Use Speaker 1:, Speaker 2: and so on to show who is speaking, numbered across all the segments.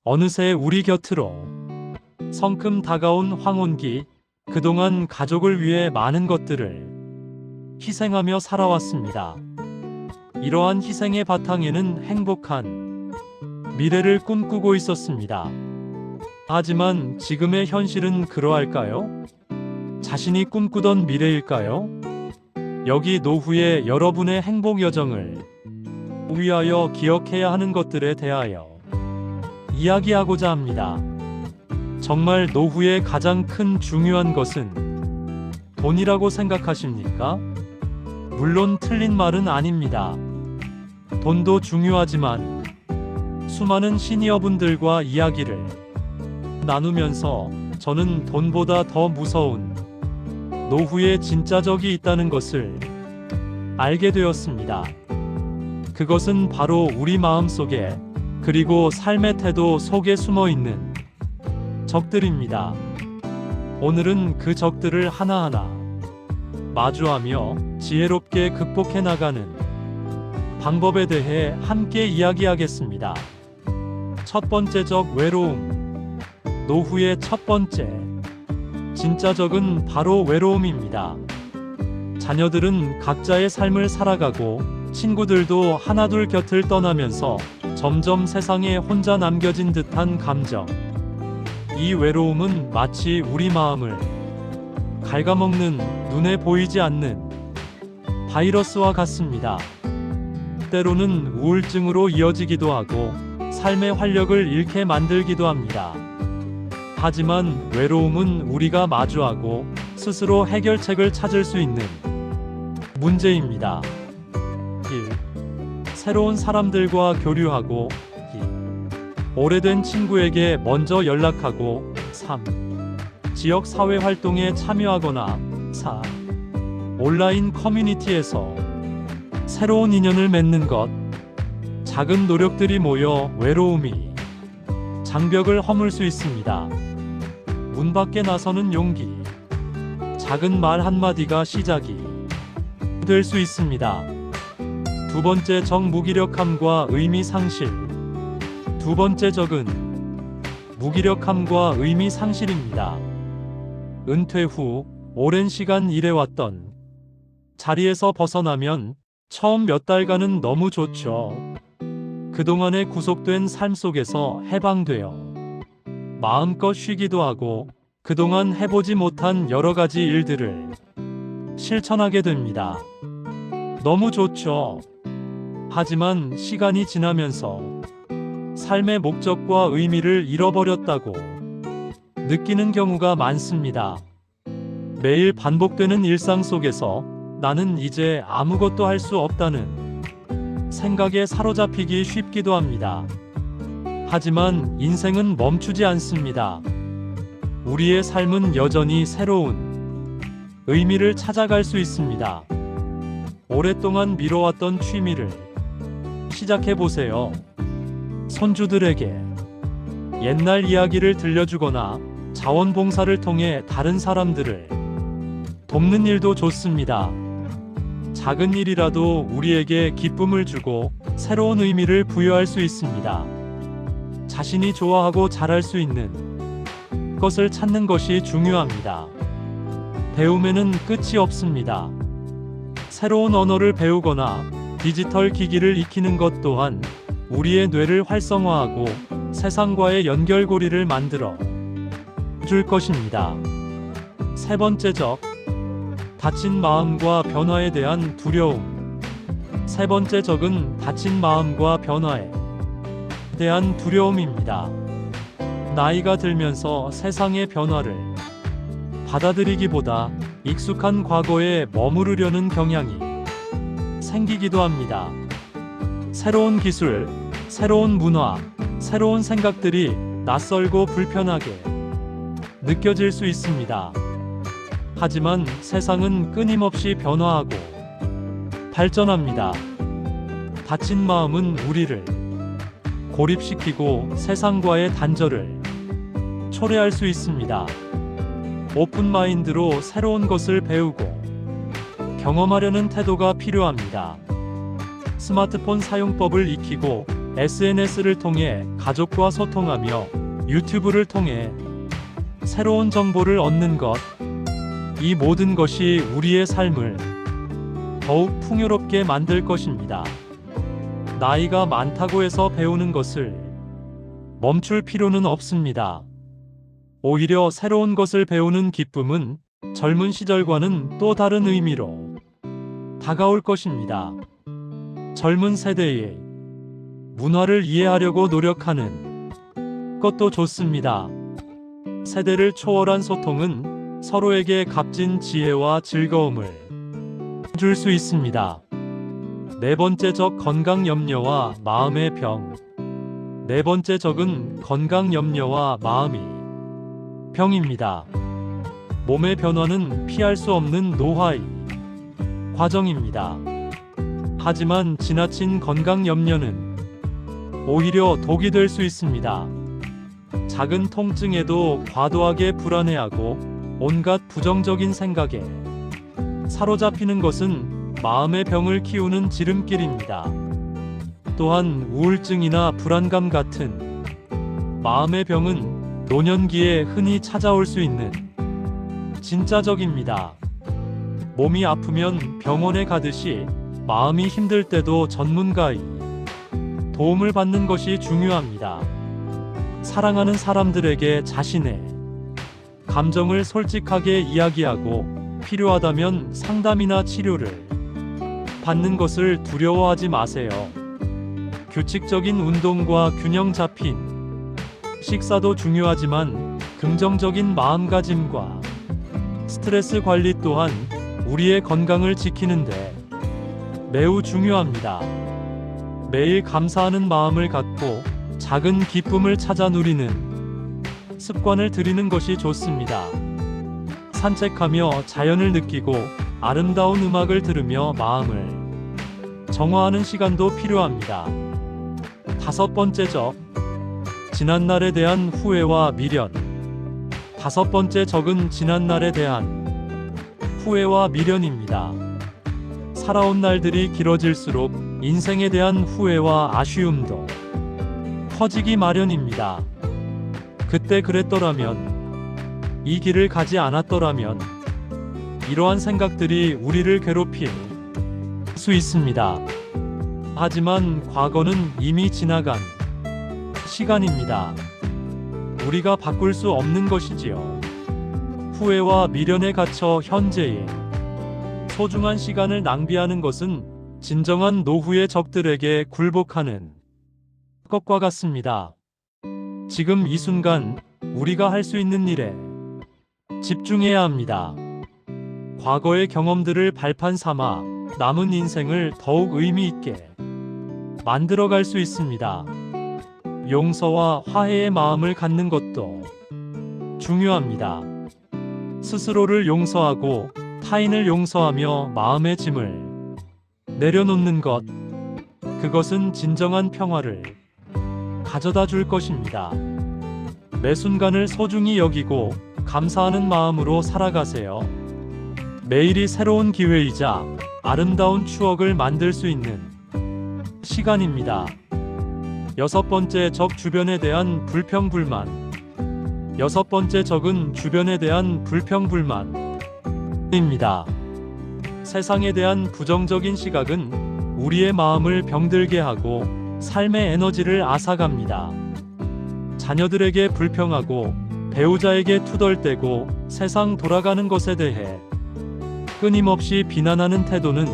Speaker 1: 어느새 우리 곁으로 성큼 다가온 황혼기. 그동안 가족을 위해 많은 것들을 희생하며 살아왔습니다. 이러한 희생의 바탕에는 행복한 미래를 꿈꾸고 있었습니다. 하지만 지금의 현실은 그러할까요? 자신이 꿈꾸던 미래일까요? 여기 노후의 여러분의 행복 여정을 위하여 기억해야 하는 것들에 대하여 이야기하고자 합니다. 정말 노후의 가장 큰 중요한 것은 돈이라고 생각하십니까? 물론 틀린 말은 아닙니다. 돈도 중요하지만 수많은 시니어분들과 이야기를 나누면서 저는 돈보다 더 무서운 노후의 진짜 적이 있다는 것을 알게 되었습니다. 그것은 바로 우리 마음 속에 그리고 삶의 태도 속에 숨어 있는 적들입니다. 오늘은 그 적들을 하나하나 마주하며 지혜롭게 극복해 나가는 방법에 대해 함께 이야기하겠습니다. 첫 번째 적, 외로움. 노후의 첫 번째 진짜 적은 바로 외로움입니다. 자녀들은 각자의 삶을 살아가고 친구들도 하나둘 곁을 떠나면서 점점 세상에 혼자 남겨진 듯한 감정. 이 외로움은 마치 우리 마음을 갉아먹는 눈에 보이지 않는 바이러스와 같습니다. 때로는 우울증으로 이어지기도 하고 삶의 활력을 잃게 만들기도 합니다. 하지만 외로움은 우리가 마주하고 스스로 해결책을 찾을 수 있는 문제입니다. 1. 새로운 사람들과 교류하고 2. 오래된 친구에게 먼저 연락하고 3. 지역 사회 활동에 참여하거나 4. 온라인 커뮤니티에서 새로운 인연을 맺는 것. 작은 노력들이 모여 외로움이 장벽을 허물 수 있습니다. 문 밖에 나서는 용기. 작은 말 한마디가 시작이 될 수 있습니다. 두 번째 적, 무기력함과 의미 상실. 두 번째 적은 무기력함과 의미 상실입니다. 은퇴 후 오랜 시간 일해왔던 자리에서 벗어나면 처음 몇 달간은 너무 좋죠. 그동안의 구속된 삶 속에서 해방되어 마음껏 쉬기도 하고 그동안 해보지 못한 여러 가지 일들을 실천하게 됩니다. 너무 좋죠. 하지만 시간이 지나면서 삶의 목적과 의미를 잃어버렸다고 느끼는 경우가 많습니다. 매일 반복되는 일상 속에서 나는 이제 아무것도 할 수 없다는 생각에 사로잡히기 쉽기도 합니다. 하지만 인생은 멈추지 않습니다. 우리의 삶은 여전히 새로운 의미를 찾아갈 수 있습니다. 오랫동안 미뤄왔던 취미를 시작해보세요. 손주들에게 옛날 이야기를 들려주거나 자원봉사를 통해 다른 사람들을 돕는 일도 좋습니다. 작은 일이라도 우리에게 기쁨을 주고 새로운 의미를 부여할 수 있습니다. 자신이 좋아하고 잘할 수 있는 것을 찾는 것이 중요합니다. 배움에는 끝이 없습니다. 새로운 언어를 배우거나 디지털 기기를 익히는 것 또한 우리의 뇌를 활성화하고 세상과의 연결고리를 만들어 줄 것입니다. 세 번째 적, 다친 마음과 변화에 대한 두려움. 세 번째 적은 다친 마음과 변화에 대한 두려움입니다. 나이가 들면서 세상의 변화를 받아들이기보다 익숙한 과거에 머무르려는 경향이 생기기도 합니다. 새로운 기술, 새로운 문화, 새로운 생각들이 낯설고 불편하게 느껴질 수 있습니다. 하지만 세상은 끊임없이 변화하고 발전합니다. 다친 마음은 우리를 고립시키고 세상과의 단절을 초래할 수 있습니다. 오픈 마인드로 새로운 것을 배우고 경험하려는 태도가 필요합니다. 스마트폰 사용법을 익히고 SNS를 통해 가족과 소통하며 유튜브를 통해 새로운 정보를 얻는 것, 이 모든 것이 우리의 삶을 더욱 풍요롭게 만들 것입니다. 나이가 많다고 해서 배우는 것을 멈출 필요는 없습니다. 오히려 새로운 것을 배우는 기쁨은 젊은 시절과는 또 다른 의미로 다가올 것입니다. 젊은 세대의 문화를 이해하려고 노력하는 것도 좋습니다. 세대를 초월한 소통은 서로에게 값진 지혜와 즐거움을 줄 수 있습니다. 네 번째 적, 건강 염려와 마음의 병. 네 번째 적은 건강 염려와 마음이 병입니다. 몸의 변화는 피할 수 없는 노화의 과정입니다. 하지만 지나친 건강 염려는 오히려 독이 될 수 있습니다. 작은 통증에도 과도하게 불안해하고 온갖 부정적인 생각에 사로잡히는 것은 마음의 병을 키우는 지름길입니다. 또한 우울증이나 불안감 같은 마음의 병은 노년기에 흔히 찾아올 수 있는 진짜적입니다. 몸이 아프면 병원에 가듯이 마음이 힘들 때도 전문가의 도움을 받는 것이 중요합니다. 사랑하는 사람들에게 자신의 감정을 솔직하게 이야기하고 필요하다면 상담이나 치료를 받는 것을 두려워하지 마세요. 규칙적인 운동과 균형 잡힌 식사도 중요하지만 긍정적인 마음가짐과 스트레스 관리 또한 우리의 건강을 지키는데 매우 중요합니다. 매일 감사하는 마음을 갖고 작은 기쁨을 찾아 누리는 습관을 들이는 것이 좋습니다. 산책하며 자연을 느끼고 아름다운 음악을 들으며 마음을 정화하는 시간도 필요합니다. 다섯 번째 적, 지난날에 대한 후회와 미련. 다섯 번째 적은 지난날에 대한 후회와 미련입니다. 살아온 날들이 길어질수록 인생에 대한 후회와 아쉬움도 커지기 마련입니다. 그때 그랬더라면, 이 길을 가지 않았더라면, 이러한 생각들이 우리를 괴롭힐 수 있습니다. 하지만 과거는 이미 지나간 시간입니다. 우리가 바꿀 수 없는 것이지요. 후회와 미련에 갇혀 현재의 소중한 시간을 낭비하는 것은 진정한 노후의 적들에게 굴복하는 것과 같습니다. 지금 이 순간 우리가 할 수 있는 일에 집중해야 합니다. 과거의 경험들을 발판 삼아 남은 인생을 더욱 의미 있게 만들어갈 수 있습니다. 용서와 화해의 마음을 갖는 것도 중요합니다. 스스로를 용서하고 타인을 용서하며 마음의 짐을 내려놓는 것, 그것은 진정한 평화를 가져다 줄 것입니다. 매 순간을 소중히 여기고 감사하는 마음으로 살아가세요. 매일이 새로운 기회이자 아름다운 추억을 만들 수 있는 시간입니다. 여섯 번째 적, 주변에 대한 불평불만. 여섯 번째 적은 주변에 대한 불평불만입니다. 세상에 대한 부정적인 시각은 우리의 마음을 병들게 하고 삶의 에너지를 앗아갑니다. 자녀들에게 불평하고 배우자에게 투덜대고 세상 돌아가는 것에 대해 끊임없이 비난하는 태도는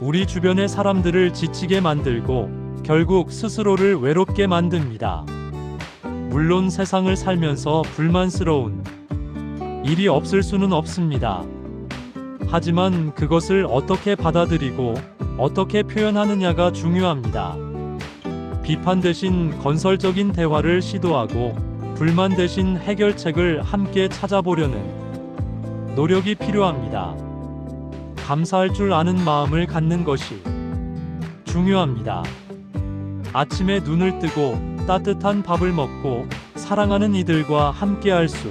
Speaker 1: 우리 주변의 사람들을 지치게 만들고 결국 스스로를 외롭게 만듭니다. 물론 세상을 살면서 불만스러운 일이 없을 수는 없습니다. 하지만 그것을 어떻게 받아들이고 어떻게 표현하느냐가 중요합니다. 비판 대신 건설적인 대화를 시도하고 불만 대신 해결책을 함께 찾아보려는 노력이 필요합니다. 감사할 줄 아는 마음을 갖는 것이 중요합니다. 아침에 눈을 뜨고 따뜻한 밥을 먹고 사랑하는 이들과 함께할 수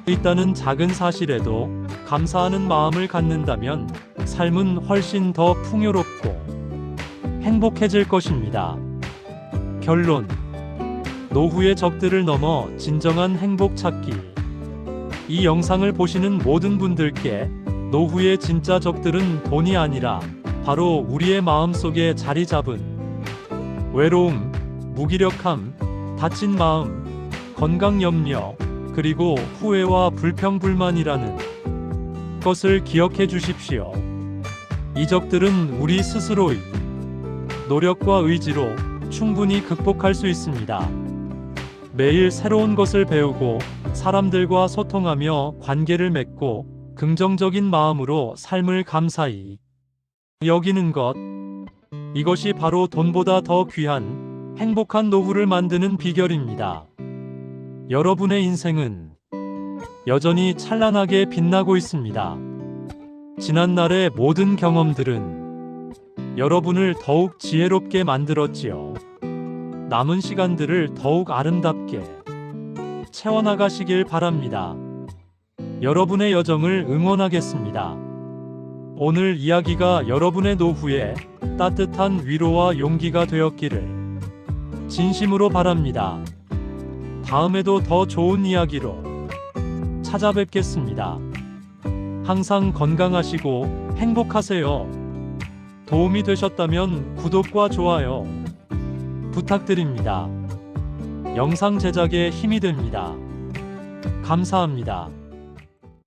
Speaker 1: 있다는 작은 사실에도 감사하는 마음을 갖는다면 삶은 훨씬 더 풍요롭고 행복해질 것입니다. 결론. 노후의 적들을 넘어 진정한 행복 찾기. 이 영상을 보시는 모든 분들께 노후의 진짜 적들은 돈이 아니라 바로 우리의 마음속에 자리 잡은 외로움, 무기력함, 다친 마음, 건강 염려, 그리고 후회와 불평불만이라는 것을 기억해 주십시오. 이 적들은 우리 스스로의 노력과 의지로 충분히 극복할 수 있습니다. 매일 새로운 것을 배우고 사람들과 소통하며 관계를 맺고 긍정적인 마음으로 삶을 감사히 여기는 것. 이것이 바로 돈보다 더 귀한 행복한 노후를 만드는 비결입니다. 여러분의 인생은 여전히 찬란하게 빛나고 있습니다. 지난날의 모든 경험들은 여러분을 더욱 지혜롭게 만들었지요. 남은 시간들을 더욱 아름답게 채워나가시길 바랍니다. 여러분의 여정을 응원하겠습니다. 오늘 이야기가 여러분의 노후에 따뜻한 위로와 용기가 되었기를 진심으로 바랍니다. 다음에도 더 좋은 이야기로 찾아뵙겠습니다. 항상 건강하시고 행복하세요. 도움이 되셨다면 구독과 좋아요 부탁드립니다. 영상 제작에 힘이 됩니다. 감사합니다.